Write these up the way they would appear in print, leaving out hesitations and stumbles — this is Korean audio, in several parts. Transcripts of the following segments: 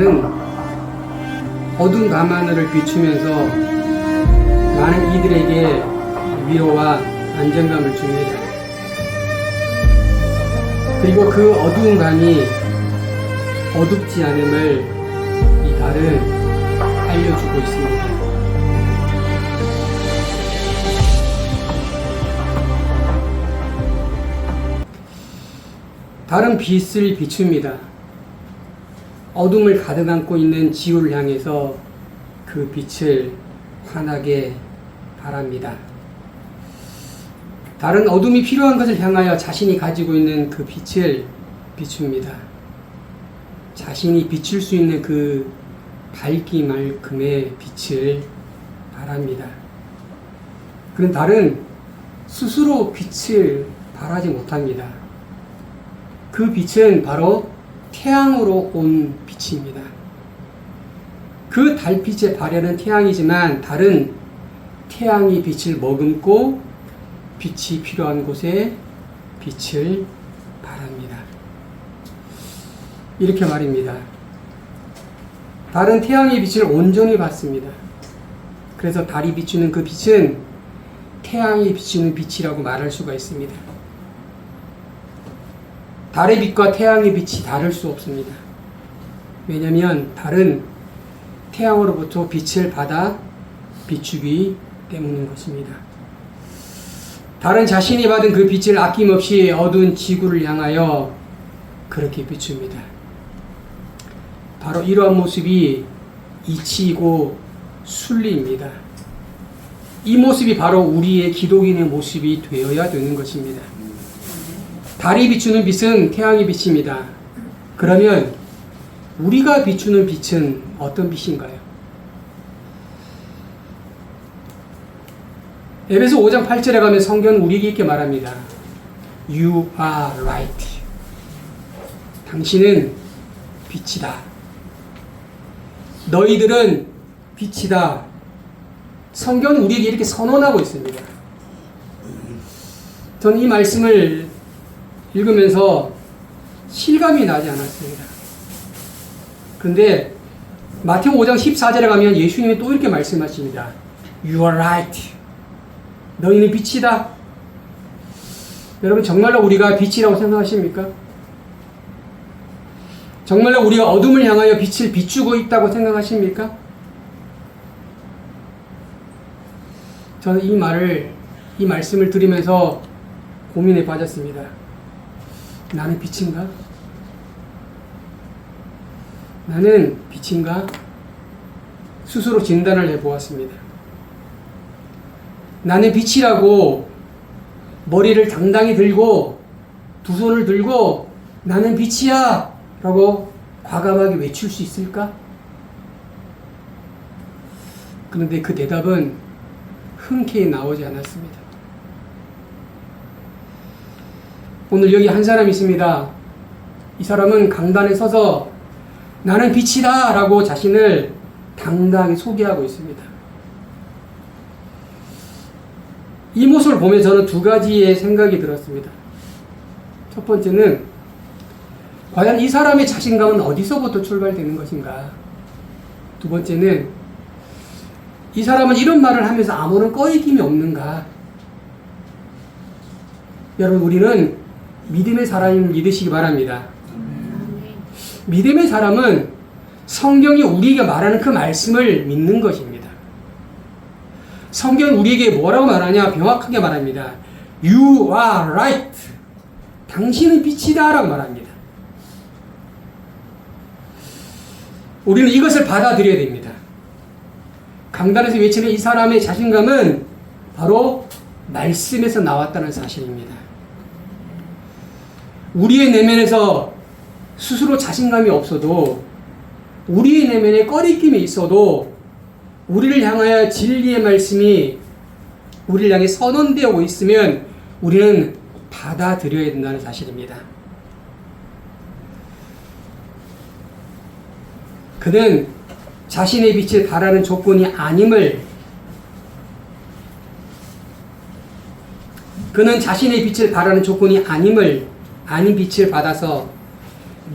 달은 어두운 밤하늘을 비추면서 많은 이들에게 위로와 안정감을 줍니다. 그리고 그 어두운 밤이 어둡지 않음을 이 달은 알려주고 있습니다. 달은 빛을 비춥니다. 어둠을 가득 안고 있는 지구를 향해서 그 빛을 환하게 바랍니다. 달은 어둠이 필요한 것을 향하여 자신이 가지고 있는 그 빛을 비춥니다. 자신이 비출 수 있는 그 밝기만큼의 빛을 바랍니다. 그런 달은 스스로 빛을 발하지 못합니다. 그 빛은 바로 태양으로 온 빛입니다. 그 달빛의 발현은 태양이지만 달은 태양이 빛을 머금고 빛이 필요한 곳에 빛을 발합니다. 이렇게 말입니다. 달은 태양의 빛을 온전히 받습니다. 그래서 달이 비추는 그 빛은 태양이 비추는 빛이라고 말할 수가 있습니다. 달의 빛과 태양의 빛이 다를 수 없습니다. 왜냐하면 달은 태양으로부터 빛을 받아 비추기 때문인 것입니다. 달은 자신이 받은 그 빛을 아낌없이 어두운 지구를 향하여 그렇게 비춥니다. 바로 이러한 모습이 이치이고 순리입니다. 이 모습이 바로 우리의 기독인의 모습이 되어야 되는 것입니다. 달이 비추는 빛은 태양의 빛입니다. 그러면 우리가 비추는 빛은 어떤 빛인가요? 에베소 5장 8절에 가면 성경은 우리에게 이렇게 말합니다. You are light. 당신은 빛이다. 너희들은 빛이다. 성경은 우리에게 이렇게 선언하고 있습니다. 저는 이 말씀을 읽으면서 실감이 나지 않았습니다. 그런데 마태오 5장 14절에 가면 예수님이 또 이렇게 말씀하십니다. You are light. 너희는 빛이다. 여러분 정말로 우리가 빛이라고 생각하십니까? 정말로 우리가 어둠을 향하여 빛을 비추고 있다고 생각하십니까? 저는 이 말씀을 들으면서 고민에 빠졌습니다. 나는 빛인가? 나는 빛인가? 스스로 진단을 해보았습니다. 나는 빛이라고 머리를 당당히 들고 두 손을 들고 나는 빛이야! 라고 과감하게 외칠 수 있을까? 그런데 그 대답은 흔쾌히 나오지 않았습니다. 오늘 여기 한 사람이 있습니다. 이 사람은 강단에 서서 나는 빛이다 라고 자신을 당당하게 소개하고 있습니다. 이 모습을 보면 저는 두 가지의 생각이 들었습니다. 첫 번째는 과연 이 사람의 자신감은 어디서부터 출발되는 것인가? 두 번째는 이 사람은 이런 말을 하면서 아무런 꺼리낌이 없는가? 여러분 우리는 믿음의 사람을 믿으시기 바랍니다. 믿음의 사람은 성경이 우리에게 말하는 그 말씀을 믿는 것입니다. 성경은 우리에게 뭐라고 말하냐? 명확하게 말합니다. You are light. 당신은 빛이다 라고 말합니다. 우리는 이것을 받아들여야 됩니다. 강단에서 외치는 이 사람의 자신감은 바로 말씀에서 나왔다는 사실입니다. 우리의 내면에서 스스로 자신감이 없어도 우리의 내면에 꺼리낌이 있어도 우리를 향하여 진리의 말씀이 우리를 향해 선언되고 있으면 우리는 받아들여야 된다는 사실입니다. 그는 자신의 빛을 발하는 조건이 아님을 아닌 빛을 받아서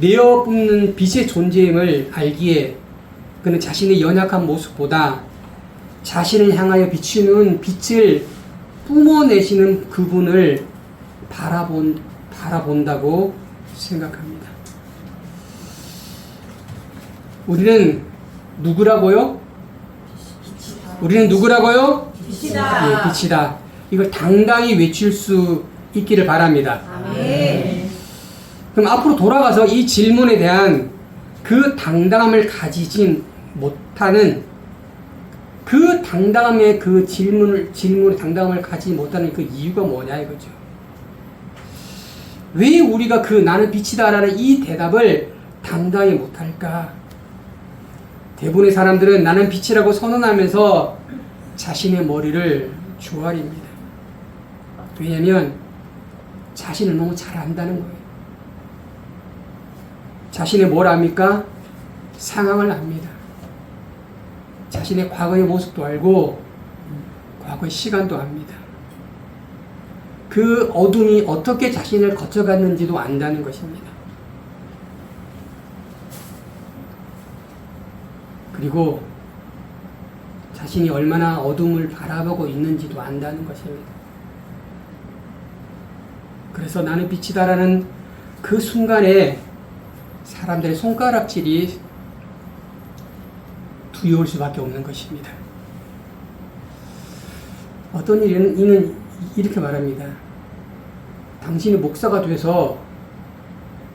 내어 뿜는 빛의 존재임을 알기에 그는 자신의 연약한 모습보다 자신을 향하여 비추는 빛을 뿜어내시는 그분을 바라본다고 생각합니다. 우리는 누구라고요? 우리는 누구라고요? 빛이다. 예, 빛이다. 이걸 당당히 외칠 수 있기를 바랍니다. 아멘. 그럼 앞으로 돌아가서 이 질문에 대한 그 당당함을 가지진 못하는 그 당당함의 그 질문의 당당함을 가지지 못하는 그 이유가 뭐냐 이거죠. 왜 우리가 그 나는 빛이다라는 이 대답을 당당히 못할까? 대부분의 사람들은 나는 빛이라고 선언하면서 자신의 머리를 조아립니다. 왜냐하면 자신을 너무 잘 안다는 거예요. 자신의 뭘 압니까? 상황을 압니다. 자신의 과거의 모습도 알고 과거의 시간도 압니다. 그 어둠이 어떻게 자신을 거쳐갔는지도 안다는 것입니다. 그리고 자신이 얼마나 어둠을 바라보고 있는지도 안다는 것입니다. 그래서 나는 빛이다라는 그 순간에 사람들의 손가락질이 두려울 수밖에 없는 것입니다. 어떤 이는 이렇게 말합니다. 당신이 목사가 돼서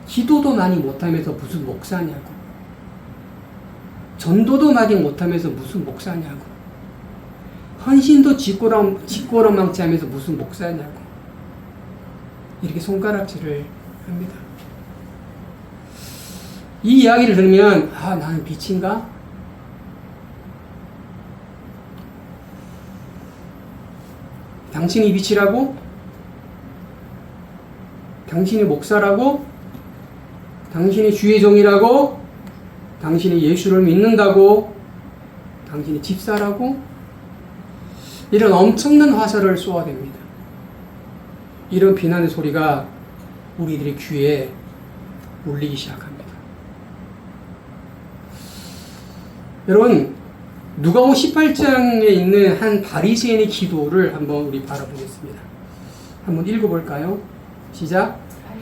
기도도 많이 못하면서 무슨 목사냐고. 전도도 많이 못하면서 무슨 목사냐고. 헌신도 짓고랑망치 하면서 무슨 목사냐고. 이렇게 손가락질을 합니다. 이 이야기를 들으면 나는 빛인가? 당신이 빛이라고? 당신이 목사라고? 당신이 주의 종이라고? 당신이 예수를 믿는다고? 당신이 집사라고? 이런 엄청난 화살을 쏘아댑니다. 이런 비난의 소리가 우리들의 귀에 울리기 시작합니다. 여러분, 누가복음 18장에 있는 한 바리새인의 기도를 한번 우리 바라보겠습니다. 한번 읽어볼까요? 시작.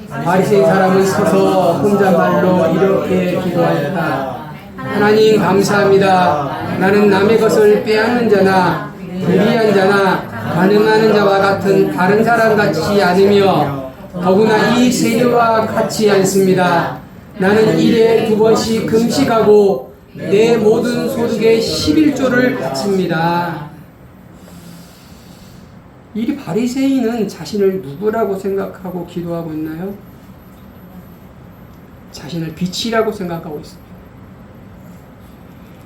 바리새인 사람은 서서 혼잣말로 이렇게 기도하였다. 하나님 감사합니다. 나는 남의 것을 빼앗는 자나 불의한 자나 가늠하는 자와 같은 다른 사람 같지 않으며 더구나 이 세리와 같지 않습니다. 나는 일에 2번씩 금식하고 내 모든 소득의 11조를 바칩니다. 이 바리새인은 자신을 누구라고 생각하고 기도하고 있나요? 자신을 빛이라고 생각하고 있습니다.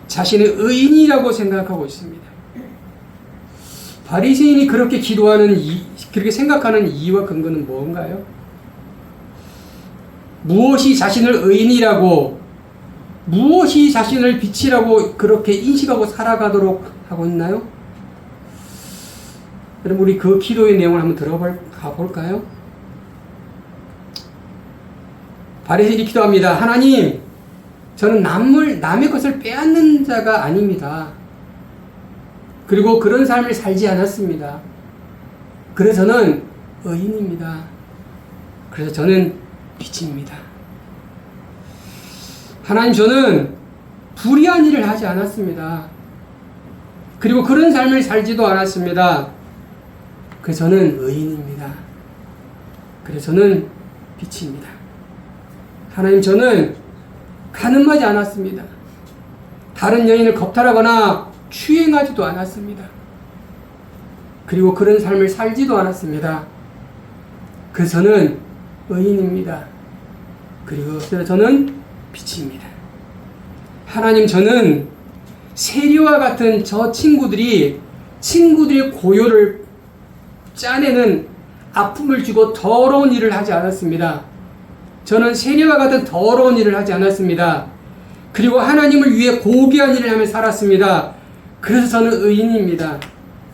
자신의 의인이라고 생각하고 있습니다. 바리새인이 그렇게 그렇게 생각하는 이유와 근거는 뭔가요? 무엇이 자신을 의인이라고, 무엇이 자신을 빛이라고 그렇게 인식하고 살아가도록 하고 있나요? 여러분, 우리 그 기도의 내용을 한번 들어가 볼까요? 바리새인이 기도합니다. 하나님, 저는 남의 것을 빼앗는 자가 아닙니다. 그리고 그런 삶을 살지 않았습니다. 그래서 저는 의인입니다. 그래서 저는 빛입니다. 하나님, 저는 불의한 일을 하지 않았습니다. 그리고 그런 삶을 살지도 않았습니다. 그래서 저는 의인입니다. 그래서 저는 빛입니다. 하나님, 저는 가늠하지 않았습니다. 다른 여인을 겁탈하거나 추행하지도 않았습니다. 그리고 그런 삶을 살지도 않았습니다. 그래서 저는 의인입니다. 그리고 저는 빛입니다. 하나님, 저는 세리와 같은 저 친구들의 고요를 짜내는 아픔을 주고 더러운 일을 하지 않았습니다. 저는 세리와 같은 더러운 일을 하지 않았습니다. 그리고 하나님을 위해 고귀한 일을 하며 살았습니다. 그래서 저는 의인입니다.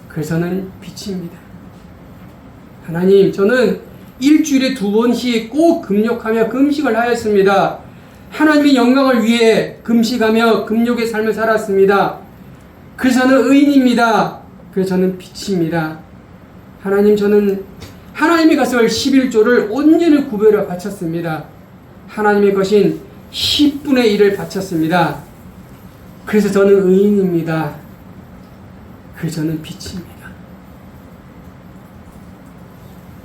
그래서 저는 빛입니다. 하나님, 저는 일주일에 2번씩 꼭 금욕하며 금식을 하였습니다. 하나님의 영광을 위해 금식하며 금욕의 삶을 살았습니다. 그래서 저는 의인입니다. 그래서 저는 빛입니다. 하나님, 저는 하나님의 것을 11조를 온전히 구별해 바쳤습니다. 하나님의 것인 10분의 1을 바쳤습니다. 그래서 저는 의인입니다. 그래서 저는 빛입니다.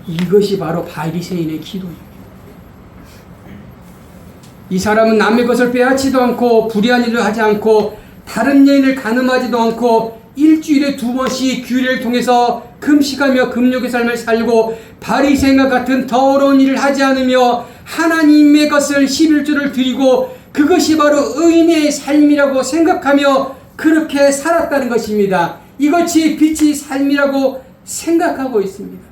이것이 바로 바리새인의 기도입니다. 이 사람은 남의 것을 빼앗지도 않고 불의한 일을 하지 않고 다른 여인을 간음하지도 않고 일주일에 2번씩 규례를 통해서 금식하며 금욕의 삶을 살고 바리새인과 같은 더러운 일을 하지 않으며 하나님의 것을 11조를 드리고 그것이 바로 의인의 삶이라고 생각하며 그렇게 살았다는 것입니다. 이것이 빛의 삶이라고 생각하고 있습니다.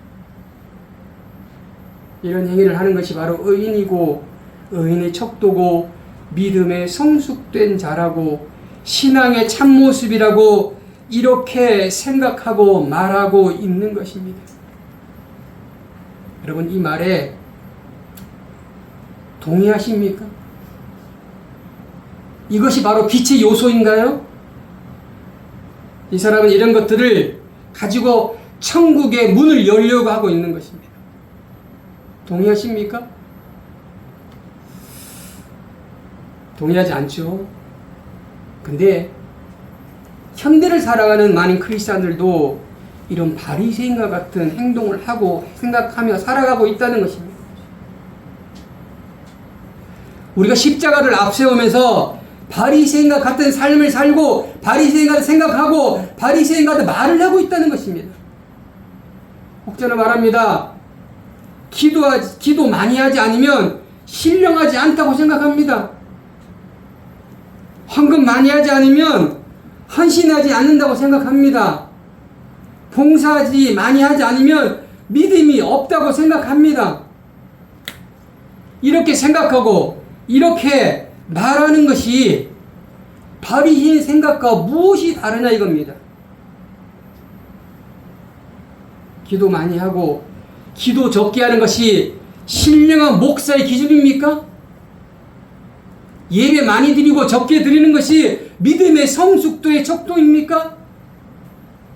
이런 행위를 하는 것이 바로 의인이고 의인의 척도고 믿음의 성숙된 자라고 신앙의 참모습이라고 이렇게 생각하고 말하고 있는 것입니다. 여러분, 이 말에 동의하십니까? 이것이 바로 빛의 요소인가요? 이 사람은 이런 것들을 가지고 천국의 문을 열려고 하고 있는 것입니다. 동의하십니까? 동의하지 않죠. 근데 현대를 살아가는 많은 크리스찬들도 이런 바리새인과 같은 행동을 하고 생각하며 살아가고 있다는 것입니다. 우리가 십자가를 앞세우면서 바리새인과 같은 삶을 살고 바리새인과 생각하고 바리새인과 말을 하고 있다는 것입니다. 혹자는 말합니다. 기도 많이 하지 않으면 신령하지 않다고 생각합니다. 헌금 많이 하지 않으면 헌신하지 않는다고 생각합니다. 봉사하지 많이 하지 않으면 믿음이 없다고 생각합니다. 이렇게 생각하고 이렇게 말하는 것이 바리새인 생각과 무엇이 다르냐 이겁니다. 기도 많이 하고 기도 적게 하는 것이 신령한 목사의 기준입니까? 예배 많이 드리고 적게 드리는 것이 믿음의 성숙도의 척도입니까?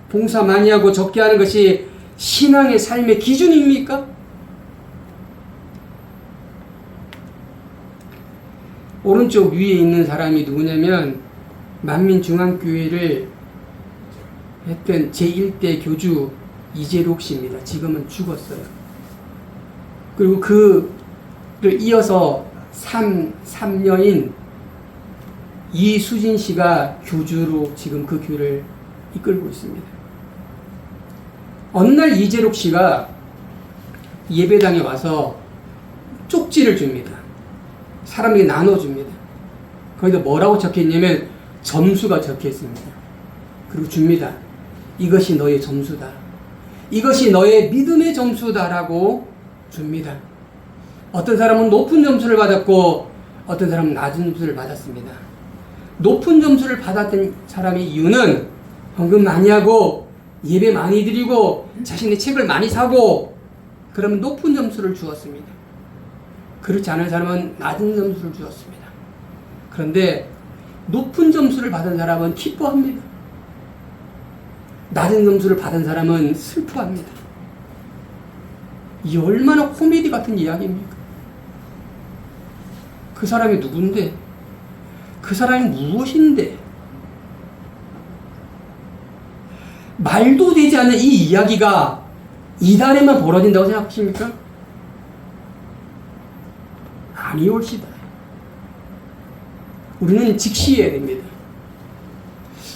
봉사 많이 하고 적게 하는 것이 신앙의 삶의 기준입니까? 오른쪽 위에 있는 사람이 누구냐면 만민중앙교회를 했던 제1대 교주 이재록 씨입니다. 지금은 죽었어요. 그리고 그를 이어서 3녀인 이수진 씨가 교주로 지금 그 교회를 이끌고 있습니다. 어느 날 이재록 씨가 예배당에 와서 쪽지를 줍니다. 사람에게 나눠줍니다. 거기다 뭐라고 적혀있냐면 점수가 적혀있습니다. 그리고 줍니다. 이것이 너의 점수다. 이것이 너의 믿음의 점수다라고 줍니다. 어떤 사람은 높은 점수를 받았고 어떤 사람은 낮은 점수를 받았습니다. 높은 점수를 받았던 사람의 이유는 헌금 많이 하고 예배 많이 드리고 자신의 책을 많이 사고 그러면 높은 점수를 주었습니다. 그렇지 않은 사람은 낮은 점수를 주었습니다. 그런데 높은 점수를 받은 사람은 기뻐합니다. 낮은 점수를 받은 사람은 슬퍼합니다. 이 얼마나 코미디 같은 이야기입니까? 그 사람이 누군데? 그 사람이 무엇인데? 말도 되지 않는 이 이야기가 이달에만 벌어진다고 생각하십니까? 아니올시다. 우리는 직시해야 됩니다.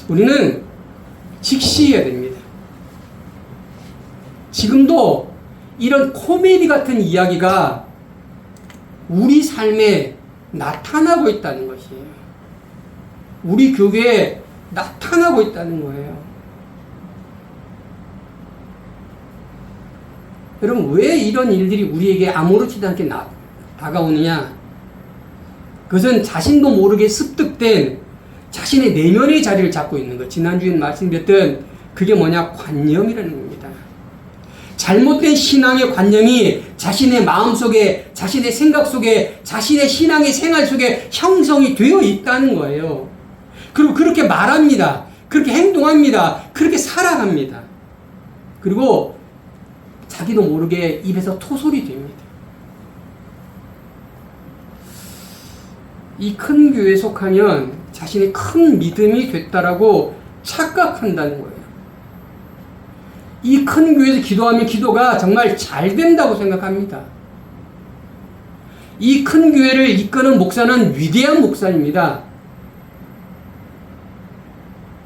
우리는 직시해야 됩니다. 지금도 이런 코미디 같은 이야기가 우리 삶에 나타나고 있다는 것이에요. 우리 교회에 나타나고 있다는 거예요. 여러분, 왜 이런 일들이 우리에게 아무렇지도 않게 다가오느냐? 그것은 자신도 모르게 습득된 자신의 내면의 자리를 잡고 있는 것. 지난주에 말씀드렸던 그게 뭐냐? 관념이라는 겁니다. 잘못된 신앙의 관념이 자신의 마음 속에, 자신의 생각 속에, 자신의 신앙의 생활 속에 형성이 되어 있다는 거예요. 그리고 그렇게 말합니다. 그렇게 행동합니다. 그렇게 살아갑니다. 그리고 자기도 모르게 입에서 토솔이 됩니다. 이 큰 교회에 속하면 자신의 큰 믿음이 됐다라고 착각한다는 거예요. 이 큰 교회에서 기도하면 기도가 정말 잘 된다고 생각합니다. 이 큰 교회를 이끄는 목사는 위대한 목사입니다.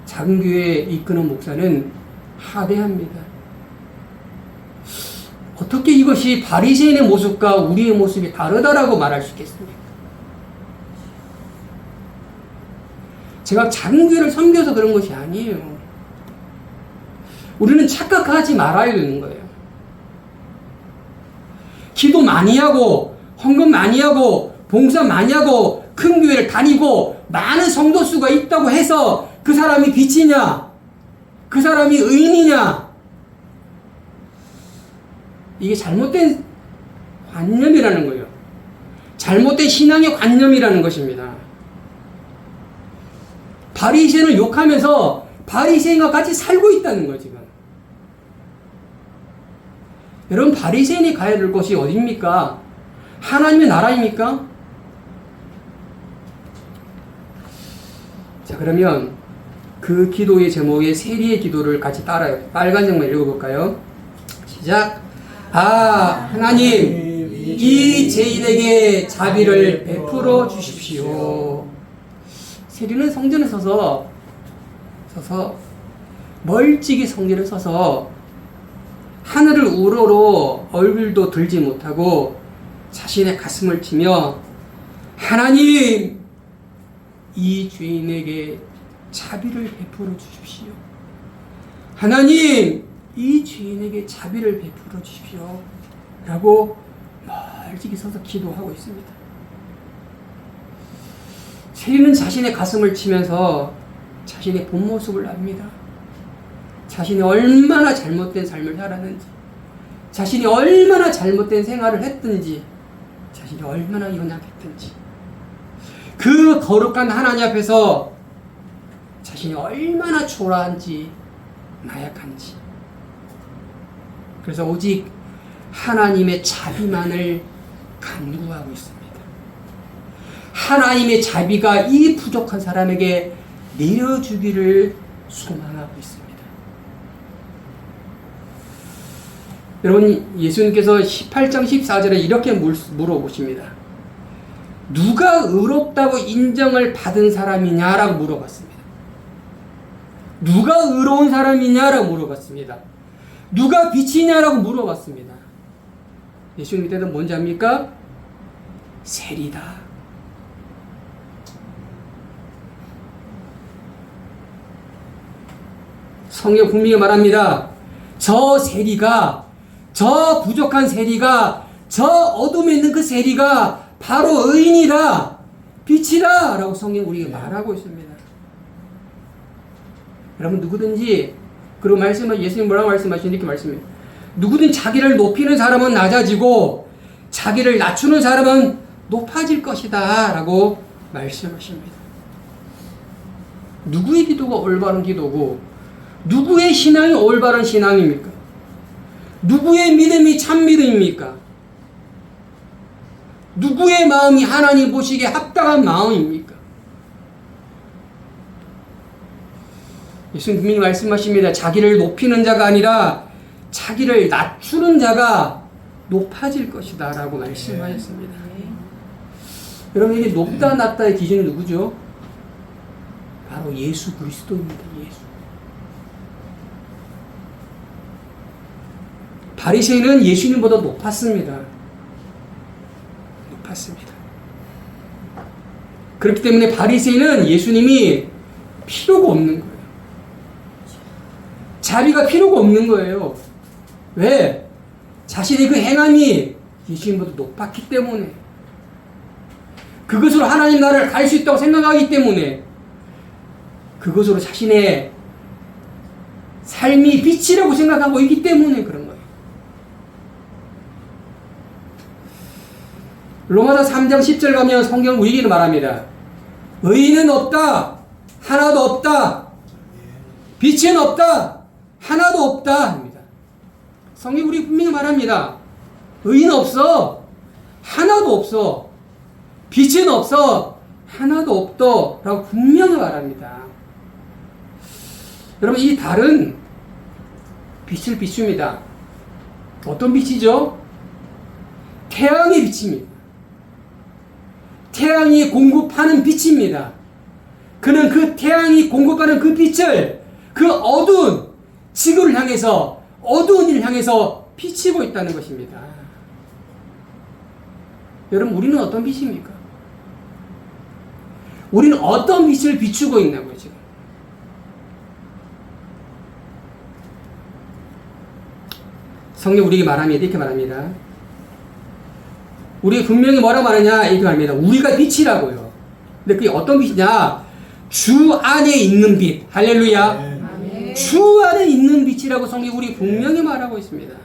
작은 교회에 이끄는 목사는 하대합니다. 어떻게 이것이 바리새인의 모습과 우리의 모습이 다르다라고 말할 수 있겠습니까? 제가 작은 교회를 섬겨서 그런 것이 아니에요. 우리는 착각하지 말아야 되는 거예요. 기도 많이 하고 헌금 많이 하고 봉사 많이 하고 큰 교회를 다니고 많은 성도 수가 있다고 해서 그 사람이 빛이냐? 그 사람이 의인이냐? 이게 잘못된 관념이라는 거예요. 잘못된 신앙의 관념이라는 것입니다. 바리새인을 욕하면서 바리새인과 같이 살고 있다는 거예요, 지금. 여러분, 바리새인이 가야 될 곳이 어디입니까? 하나님의 나라입니까? 자, 그러면 그 기도의 제목의 세리의 기도를 같이 따라요. 빨간 장만 읽어볼까요? 시작. 하나님, 이 죄인에게 자비를 베풀어 주십시오. 세리는 성전에 서서 멀찍이 성전에 서서 하늘을 우러러 얼굴도 들지 못하고 자신의 가슴을 치며 하나님, 이 죄인에게 자비를 베풀어 주십시오. 하나님, 이 죄인에게 자비를 베풀어 주십시오. 라고 멀찍이 서서 기도하고 있습니다. 세리는 자신의 가슴을 치면서 자신의 본 모습을 압니다. 자신이 얼마나 잘못된 삶을 살았는지, 자신이 얼마나 잘못된 생활을 했든지, 자신이 얼마나 연약했든지, 그 거룩한 하나님 앞에서 자신이 얼마나 초라한지, 나약한지. 그래서 오직 하나님의 자비만을 간구하고 있습니다. 하나님의 자비가 이 부족한 사람에게 내려주기를 소망하고 있습니다. 여러분, 예수님께서 18장 14절에 이렇게 물어보십니다. 누가 의롭다고 인정을 받은 사람이냐라고 물어봤습니다. 누가 의로운 사람이냐라고 물어봤습니다. 누가 빛이냐라고 물어봤습니다. 예수님 때는 뭔지 압니까? 세리다. 성경 분명히 말합니다. 저 세리가, 저 부족한 세리가, 저 어둠에 있는 그 세리가 바로 의인이다, 빛이다 라고 성경 우리에게 말하고 있습니다. 여러분, 누구든지, 그리고 예수님 뭐라고 말씀하시는지 이렇게 말씀해요. 누구든 자기를 높이는 사람은 낮아지고 자기를 낮추는 사람은 높아질 것이다 라고 말씀하십니다. 누구의 기도가 올바른 기도고 누구의 신앙이 올바른 신앙입니까? 누구의 믿음이 참 믿음입니까? 누구의 마음이 하나님 보시기에 합당한 마음입니까? 예수님 분명히 말씀하십니다. 자기를 높이는 자가 아니라 자기를 낮추는 자가 높아질 것이다 라고 말씀하셨습니다. 여러분, 이게 높다 낮다의 기준이 누구죠? 바로 예수 그리스도입니다. 예수. 바리새인은 예수님보다 높았습니다. 높았습니다. 그렇기 때문에 바리새인은 예수님이 필요가 없는 거예요. 자비가 필요가 없는 거예요. 왜? 자신의 그 행함이 예수님보다 높았기 때문에, 그것으로 하나님 나라를 갈 수 있다고 생각하기 때문에, 그것으로 자신의 삶이 빛이라고 생각하고 있기 때문에 그런 거예요. 로마서 3장 10절 가면 성경 우리에게 말합니다. 의인은 없다. 하나도 없다. 빛은 없다. 하나도 없다. 합니다. 성경 우리 분명히 말합니다. 의인은 없어. 하나도 없어. 빛은 없어. 하나도 없다. 라고 분명히 말합니다. 여러분, 이 달은 빛을 비춥니다. 어떤 빛이죠? 태양의 빛입니다. 태양이 공급하는 빛입니다. 그는 그 태양이 공급하는 그 빛을 그 어두운 지구를 향해서, 어두운 일을 향해서 비치고 있다는 것입니다. 여러분, 우리는 어떤 빛입니까? 우리는 어떤 빛을 비추고 있냐고요, 지금. 성경 우리에게 말합니다. 이렇게 말합니다. 우리 분명히 뭐라고 말하냐? 이렇게 말합니다. 우리가 빛이라고요. 근데 그게 어떤 빛이냐? 주 안에 있는 빛. 할렐루야. 네. 주 안에 있는 빛이라고 성경 우리 분명히 말하고 있습니다.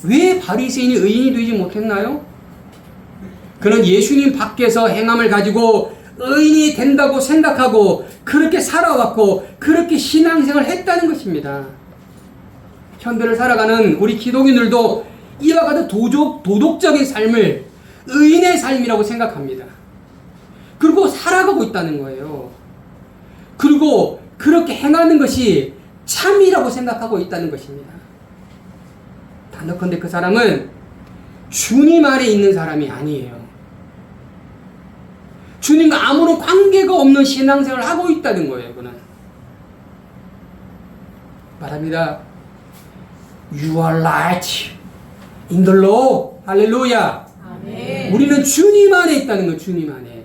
왜 바리새인이 의인이 되지 못했나요? 그는 예수님 밖에서 행함을 가지고 의인이 된다고 생각하고 그렇게 살아왔고 그렇게 신앙생활을 했다는 것입니다. 현대를 살아가는 우리 기독인들도 이와 같은 도덕적인 삶을 의인의 삶이라고 생각합니다. 그리고 살아가고 있다는 거예요. 그리고 그렇게 행하는 것이 참이라고 생각하고 있다는 것입니다. 단언컨대 그 사람은 주님 안에 있는 사람이 아니에요. 주님과 아무런 관계가 없는 신앙생활을 하고 있다는 거예요. 그는 말합니다. You are light in the Lord. 할렐루야. 아멘. 우리는 주님 안에 있다는 거예요. 주님 안에.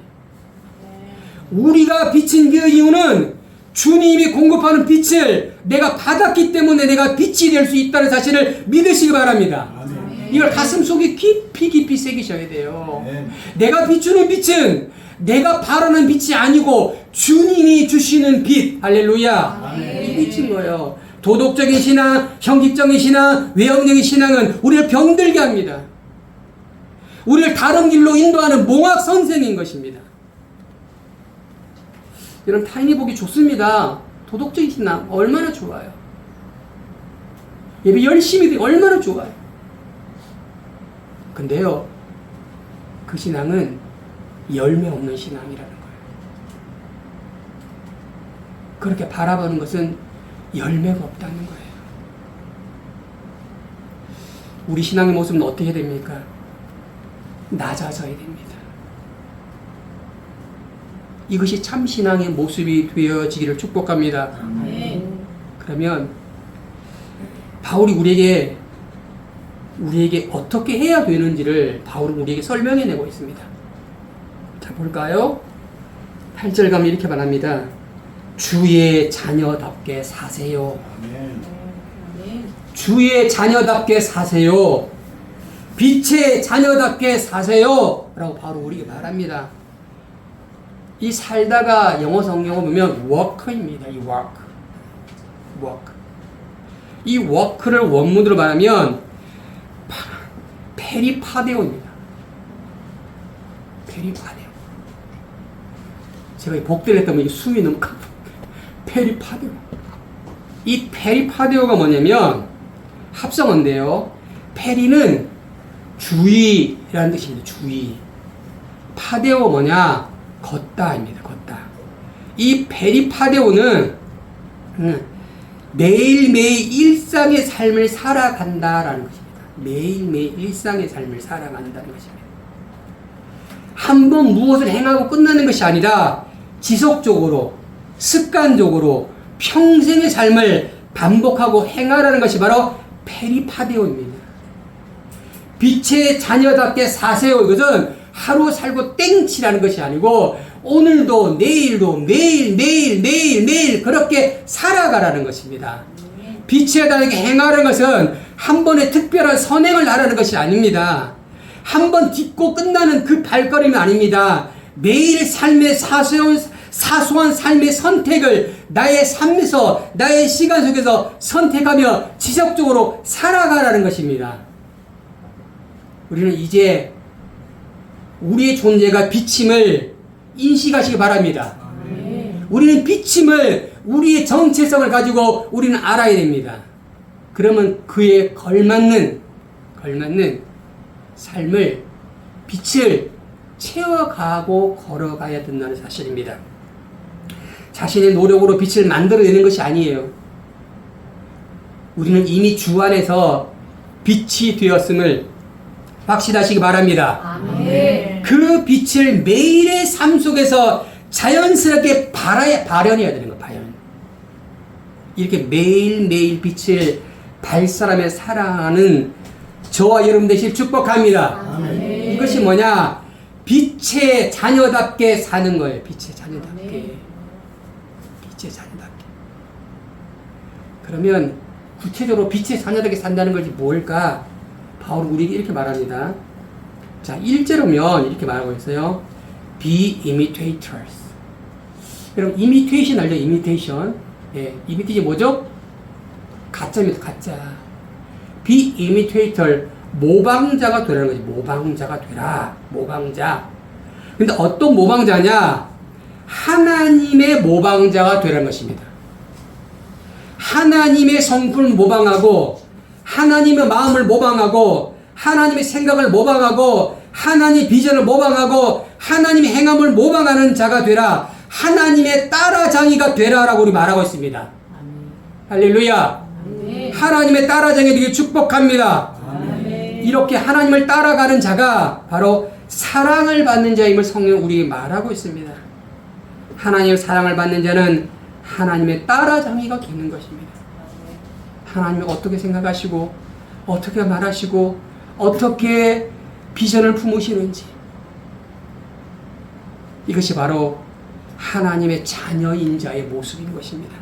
우리가 비친 그 이유는 주님이 공급하는 빛을 내가 받았기 때문에 내가 빛이 될 수 있다는 사실을 믿으시기 바랍니다. 아멘. 이걸 가슴속에 깊이 새기셔야 돼요. 아멘. 내가 비추는 빛은 내가 바라는 빛이 아니고 주님이 주시는 빛. 할렐루야. 아멘. 이 빛인 거예요. 도덕적인 신앙, 형식적인 신앙, 외형적인 신앙은 우리를 병들게 합니다. 우리를 다른 길로 인도하는 몽학 선생인 것입니다. 여러분, 타인이 보기 좋습니다. 도덕적인 신앙 얼마나 좋아요. 예배 열심히 되고 얼마나 좋아요. 근데요, 그 신앙은 열매 없는 신앙이라는 거예요. 그렇게 바라보는 것은 열매가 없다는 거예요. 우리 신앙의 모습은 어떻게 됩니까? 낮아져야 됩니다. 이것이 참 신앙의 모습이 되어지기를 축복합니다. 그러면 바울이 우리에게 어떻게 해야 되는지를 바울은 우리에게 설명해내고 있습니다. 자, 볼까요? 8절 가면 이렇게 말합니다. 주의 자녀답게 사세요. 주의 자녀답게 사세요. 빛의 자녀답게 사세요. 라고 바로 우리에게 말합니다. 이 살다가 영어 성경을 보면 work입니다. 이 work. 이 work를 원문으로 말하면 페리파데오입니다. 페리파데오. 제가 복대를 했다면 이 숨이 너무 큰 페리파데오. 이 페리파데오가 뭐냐면 합성어인데요. 페리는 주의라는 뜻입니다. 주의. 파데오 뭐냐? 걷다입니다. 걷다. 이 페리파데오는 매일매일 일상의 삶을 살아간다라는 것입니다. 매일매일 일상의 삶을 살아간다는 것입니다. 한 번 무엇을 행하고 끝나는 것이 아니라 지속적으로, 습관적으로 평생의 삶을 반복하고 행하라는 것이 바로 페리파데오입니다. 빛의 자녀답게 사세요. 이것은 하루 살고 땡치라는 것이 아니고 오늘도 내일도 매일 그렇게 살아가라는 것입니다. 빛의 자녀답게 행하라는 것은 한 번의 특별한 선행을 하라는 것이 아닙니다. 한 번 딛고 끝나는 그 발걸음이 아닙니다. 매일 삶의 사소한 삶의 선택을 나의 삶에서, 나의 시간 속에서 선택하며 지속적으로 살아가라는 것입니다. 우리는 이제 우리의 존재가 빛임을 인식하시기 바랍니다. 우리는 빛임을 우리의 정체성을 가지고 우리는 알아야 됩니다. 그러면 그에 걸맞는 삶을 빛을 채워가고 걸어가야 된다는 사실입니다. 자신의 노력으로 빛을 만들어내는 것이 아니에요. 우리는 이미 주 안에서 빛이 되었음을 확신하시기 바랍니다. 아멘. 그 빛을 매일의 삶 속에서 자연스럽게 발현해야 되는 거예요. 발현. 이렇게 매일매일 빛을 발산하며 살아가는 저와 여러분 되시길 축복합니다. 아멘. 이것이 뭐냐? 빛의 자녀답게 사는 거예요. 빛의 자녀답게. 아멘. 빛의 자녀답게. 그러면 구체적으로 빛의 자녀답게 산다는 것이 뭘까? 바울 우리에게 이렇게 말합니다. 자, 1절로면 이렇게 말하고 있어요. Be imitators. 여러분, imitation 알죠? imitation. 예, imitation 뭐죠? 가짜입니다. 가짜. Be imitator. 모방자가 되라는 거지. 모방자가 되라. 모방자. 근데 어떤 모방자냐? 하나님의 모방자가 되라는 것입니다. 하나님의 성품을 모방하고, 하나님의 마음을 모방하고, 하나님의 생각을 모방하고, 하나님의 비전을 모방하고, 하나님의 행함을 모방하는 자가 되라. 하나님의 따라장이가 되라라고 우리 말하고 있습니다. 아멘. 할렐루야. 아멘. 하나님의 따라장이 되길 축복합니다. 아멘. 이렇게 하나님을 따라가는 자가 바로 사랑을 받는 자임을 성경 우리에게 말하고 있습니다. 하나님의 사랑을 받는 자는 하나님의 따라장이가 되는 것입니다. 하나님이 어떻게 생각하시고 어떻게 말하시고 어떻게 비전을 품으시는지, 이것이 바로 하나님의 자녀인 자의 모습인 것입니다.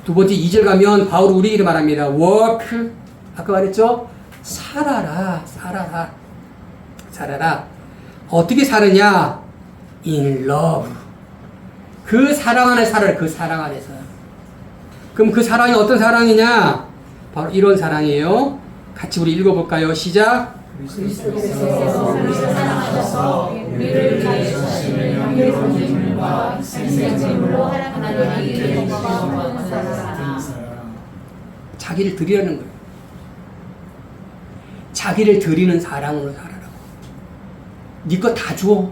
두 번째 2절 가면 바울이 우리에게 말합니다. work, 아까 말했죠? 살아라, 살아라, 살아라. 어떻게 사느냐? in love. 그 사랑 안에 살아라. 그 사랑 안에서. 그럼 그 사랑이 어떤 사랑이냐? 바로 이런 사랑이에요. 같이 우리 읽어볼까요? 시작. 그리스도께서 우리를 사랑하셔서 우리를 자기 자신을 향해 존재물과 생명의 제물로 하나님의 영광과 사랑하라. 자기를 드리라는 거예요. 자기를 드리는 사랑으로 살아라고. 네 거 다 줘.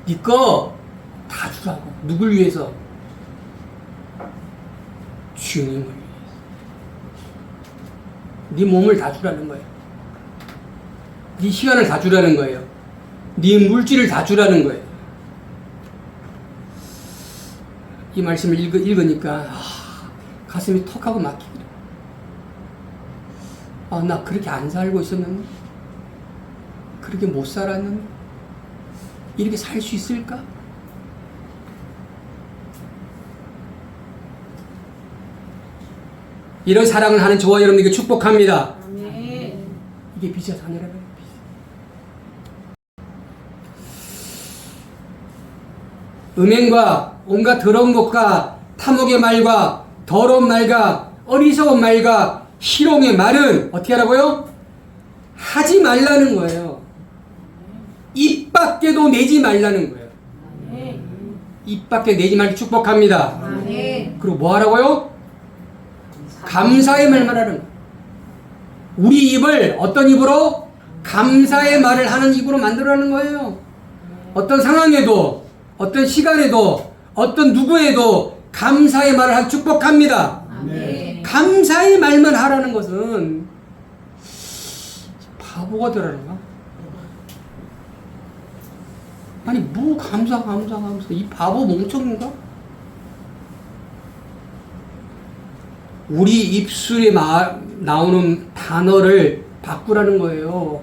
네 거 다 주라고. 누굴 위해서? 주님을 위해서. 네 몸을 다 주라는 거예요. 네 시간을 다 주라는 거예요. 네 물질을 다 주라는 거예요. 이 말씀을 읽으니까 가슴이 턱하고 막히더라. 나 그렇게 안 살고 있었는데, 그렇게 못 살았는데, 이렇게 살 수 있을까? 이런 사랑을 하는 저와 여러분에게 축복합니다. 아멘. 이게 빛의 자녀라는 거예요. 음행과 온갖 더러운 것과 탐욕의 말과 더러운 말과 어리석은 말과 희롱의 말은 어떻게 하라고요? 하지 말라는 거예요. 입 밖에도 내지 말라는 거예요. 아멘. 입 밖에 내지 말기 축복합니다. 아멘. 그리고 뭐 하라고요? 감사의 말만 하는 거예요. 우리 입을 어떤 입으로? 감사의 말을 하는 입으로 만들어라는 거예요. 어떤 상황에도, 어떤 시간에도, 어떤 누구에도 감사의 말을 하고 축복합니다. 아멘. 감사의 말만 하라는 것은 바보가 되라는가? 아니 뭐 감사 이 바보 멍청인가? 우리 입술에 나오는 단어를 바꾸라는 거예요.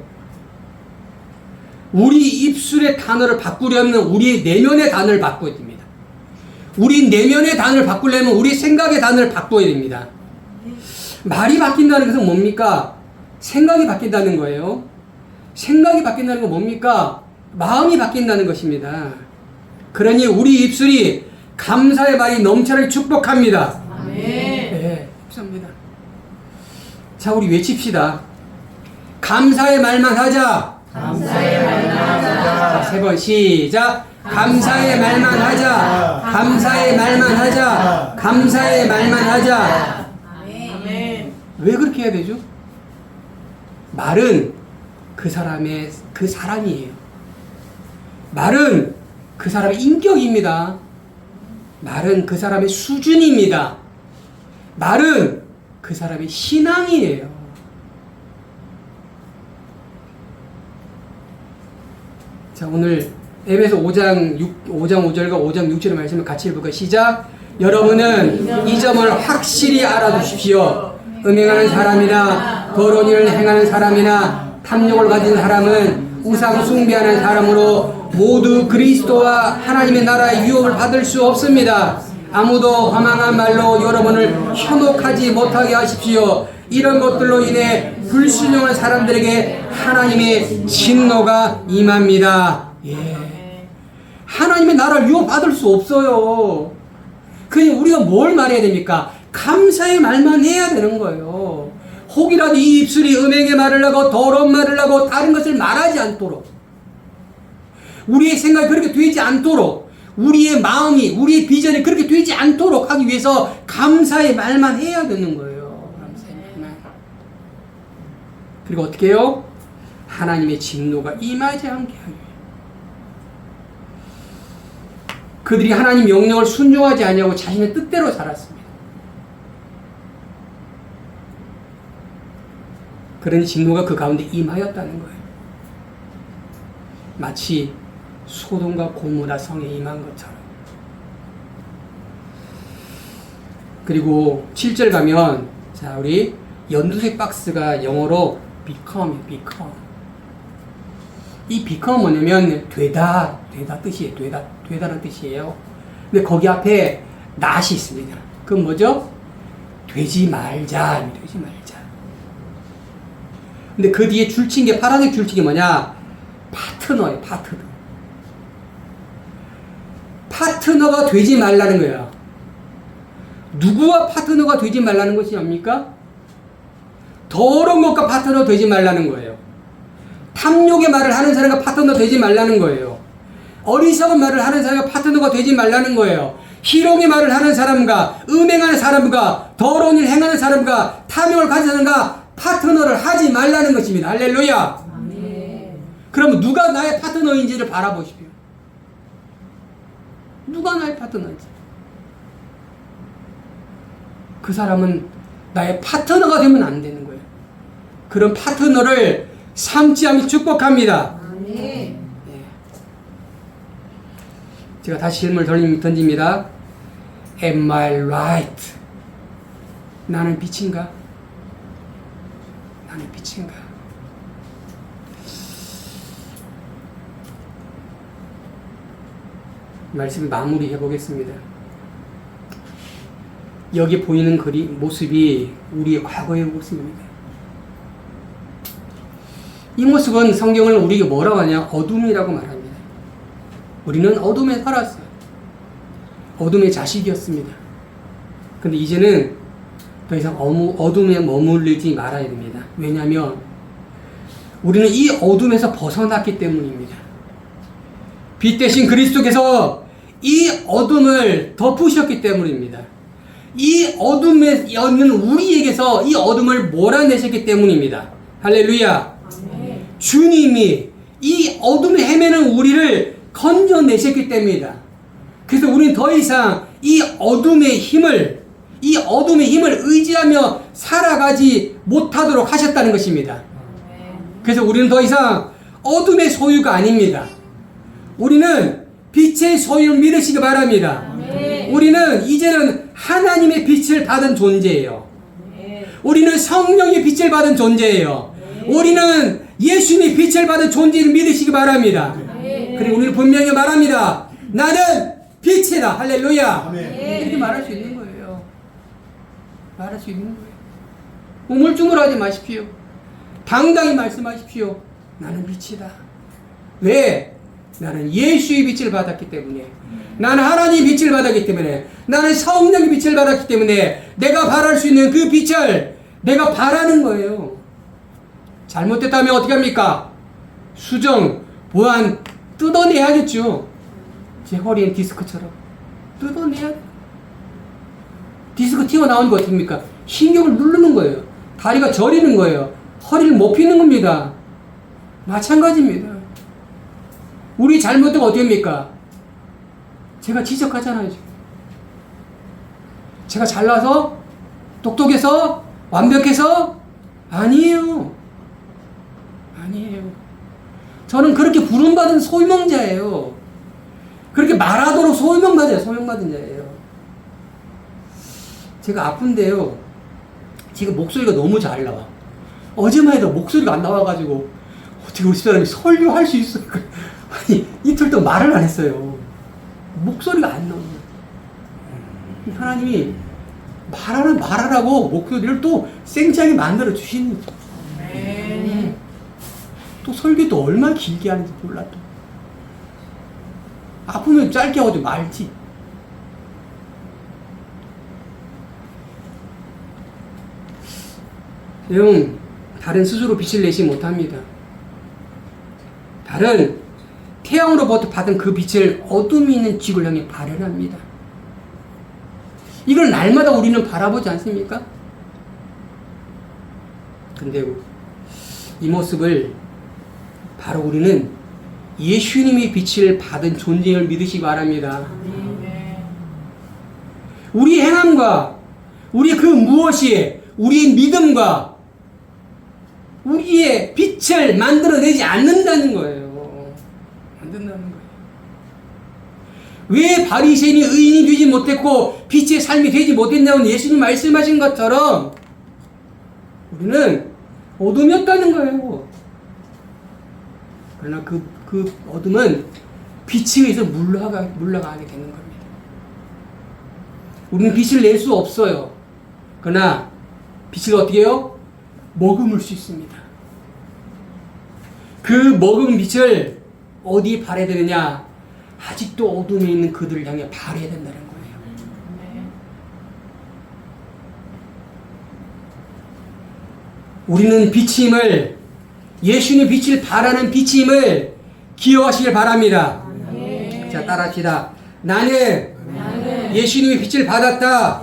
우리 입술의 단어를 바꾸려면 우리 내면의 단어를 바꿔야 됩니다. 우리 내면의 단어를 바꾸려면 우리 생각의 단어를 바꿔야 됩니다. 말이 바뀐다는 것은 뭡니까? 생각이 바뀐다는 거예요. 생각이 바뀐다는 건 뭡니까? 마음이 바뀐다는 것입니다. 그러니 우리 입술이 감사의 말이 넘쳐나게 축복합니다. 아멘. 네, 감사합니다. 자, 우리 외칩시다. 감사의 말만 하자. 감사의 말만 하자. 세 번 시작. 감사의 말만 하자. 감사의 말만 하자. 감사의 말만 하자. 아멘. 왜 그렇게 해야 되죠? 말은 그 사람의 그 사람이에요. 말은 그 사람의 인격입니다. 말은 그 사람의 수준입니다. 말은 그 사람의 신앙이에요. 자, 오늘 에베소 5장 5절과 5장 6절의 말씀을 같이 읽을까요? 시작. 여러분은 이 점을 확실히 알아두십시오. 음행하는 사람이나 더러운 일을 행하는 사람이나 탐욕을 가진 사람은 우상 숭배하는 사람으로 모두 그리스도와 하나님의 나라의 유업을 받을 수 없습니다. 아무도 허망한 말로 여러분을 현혹하지 못하게 하십시오. 이런 것들로 인해 불순종한 사람들에게 하나님의 진노가 임합니다. 예. 하나님의 나라를 유업받을 수 없어요. 그냥 우리가 뭘 말해야 됩니까? 감사의 말만 해야 되는 거예요. 혹이라도 이 입술이 음행의 말을 하고 더러운 말을 하고 다른 것을 말하지 않도록, 우리의 생각이 그렇게 되지 않도록, 우리의 마음이, 우리의 비전이 그렇게 되지 않도록 하기 위해서 감사의 말만 해야 되는 거예요. 감사의 말만. 그리고 어떻게 해요? 하나님의 진노가 임하지 않게 하기 위해. 그들이 하나님 명령을 순종하지 않냐고 자신의 뜻대로 살았습니다. 그러니 진노가 그 가운데 임하였다는 거예요. 마치 소돔과 고모라 성에 임한 것처럼. 그리고 7절 가면, 자, 우리 연두색 박스가 영어로 become. 이 become 뭐냐면 되다 뜻이에요. 되다는 뜻이에요. 근데 거기 앞에 not이 있습니다. 그건 뭐죠? 되지 말자. 근데 그 뒤에 줄친 게, 파란색 줄친 게 뭐냐? 파트너예요. 파트너가 되지 말라는 거예요. 누구와 파트너가 되지 말라는 것이 뭡니까? 더러운 것과 파트너 되지 말라는 거예요. 탐욕의 말을 하는 사람과 파트너 되지 말라는 거예요. 어리석은 말을 하는 사람과 파트너가 되지 말라는 거예요. 희롱의 말을 하는 사람과, 음행하는 사람과, 더러운 일 행하는 사람과, 탐욕을 가진 사람과 파트너를 하지 말라는 것입니다. 할렐루야. 아멘. 그러면 누가 나의 파트너인지를 바라보십시오. 누가 나의 파트너인지. 그 사람은 나의 파트너가 되면 안 되는 거예요. 그런 파트너를 삼지 않게 축복합니다. 아멘. 네. 제가 다시 질문을 던집니다. Am I right? 나는 빛인가? 나는 빛인가? 말씀을 마무리해 보겠습니다. 여기 보이는 모습이 우리의 과거의 모습입니다. 이 모습은 성경을 우리에게 뭐라고 하냐? 어둠이라고 말합니다. 우리는 어둠에 살았어요. 어둠의 자식이었습니다. 근데 이제는 더 이상 어둠에 머무르지 말아야 됩니다. 왜냐하면 우리는 이 어둠에서 벗어났기 때문입니다. 빛 대신 그리스도께서 이 어둠을 덮으셨기 때문입니다. 이 어둠에 있는 우리에게서 이 어둠을 몰아내셨기 때문입니다. 할렐루야. 아멘. 주님이 이 어둠에 헤매는 우리를 건져내셨기 때문이다. 그래서 우리는 더 이상 이 어둠의 힘을 의지하며 살아가지 못하도록 하셨다는 것입니다. 그래서 우리는 더 이상 어둠의 소유가 아닙니다. 우리는 빛의 소유를 믿으시기 바랍니다. 아멘. 우리는 이제는 하나님의 빛을 받은 존재예요. 아멘. 우리는 성령의 빛을 받은 존재예요. 우리는 예수님의 빛을 받은 존재를 믿으시기 바랍니다. 아멘. 그리고 우리는 분명히 말합니다. 나는 빛이다. 할렐루야. 아멘. 이렇게 말할 수 있는 거예요. 말할 수 있는 거예요. 우물쭈물하지 마십시오. 당당히 말씀하십시오. 나는 빛이다. 왜? 나는 예수의 빛을 받았기 때문에, 나는 하나님의 빛을 받았기 때문에, 나는 성령의 빛을 받았기 때문에 내가 바랄 수 있는 그 빛을 내가 바라는 거예요. 잘못됐다면 어떻게 합니까? 수정, 보완, 뜯어내야겠죠. 제 허리엔 디스크처럼 뜯어내야. 디스크 튀어나오는 거 어떻습니까? 신경을 누르는 거예요. 다리가 저리는 거예요. 허리를 못 피는 겁니다. 마찬가지입니다. 우리 잘못되고 어떻게 합니까? 제가 지적하잖아요. 지금. 제가 잘나서 똑똑해서 완벽해서 아니에요. 아니에요. 저는 그렇게 부름받은 소유명자예요. 그렇게 말하도록 소유명받아요. 소유명받은 자예요. 제가 아픈데요. 지금 목소리가 너무 잘 나와. 어제만 해도 목소리가 안 나와가지고 어떻게 우리 집사람이 설교할 수 있을까? 아니 이틀 동안 말을 안 했어요. 목소리가 안 나오는 거예요. 하나님이 말하라고 목소리를 또 생생하게 만들어 주시는 거죠. 또 설교도 얼마나 길게 하는지 몰라. 또 아프면 짧게 하고 좀 말지. 형, 달은 스스로 빛을 내지 못합니다. 달은 태양으로부터 받은 그 빛을 어둠이 있는 지구를 향해 발현합니다. 이걸 날마다 우리는 바라보지 않습니까? 근데 이 모습을 바로 우리는 예수님의 빛을 받은 존재를 믿으시기 바랍니다. 우리 행함과 우리 그 무엇이 우리의 믿음과 우리의 빛을 만들어내지 않는다는 거예요. 만든다는 거예요. 왜 바리새인이 의인이 되지 못했고 빛의 삶이 되지 못했냐고 예수님 말씀하신 것처럼 우리는 어둠이었다는 거예요. 그러나 그 어둠은 빛에 의해서 물러가게 되는 겁니다. 우리는 빛을 낼 수 없어요. 그러나 빛을 어떻게 해요? 머금을 수 있습니다. 그 머금은 빛을 어디에 발해야 되느냐? 아직도 어둠에 있는 그들을 향해 발해야 된다는 거예요. 우리는 빛임을, 예수님 빛을 발하는 빛임을 기억하시길 바랍니다. 자, 따라합시다. 나는 예수님의 빛을 받았다.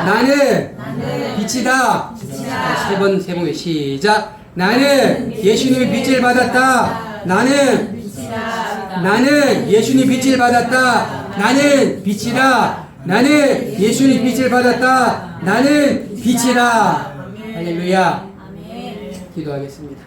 나는 빛이다. 세 번 시작. 나는 예수님의 빛을 받았다. 나는 예수님의 빛을 받았다. 나는 빛이다. 나는 예수님의 빛을 받았다. 나는 빛이다. 할렐루야. 기도하겠습니다.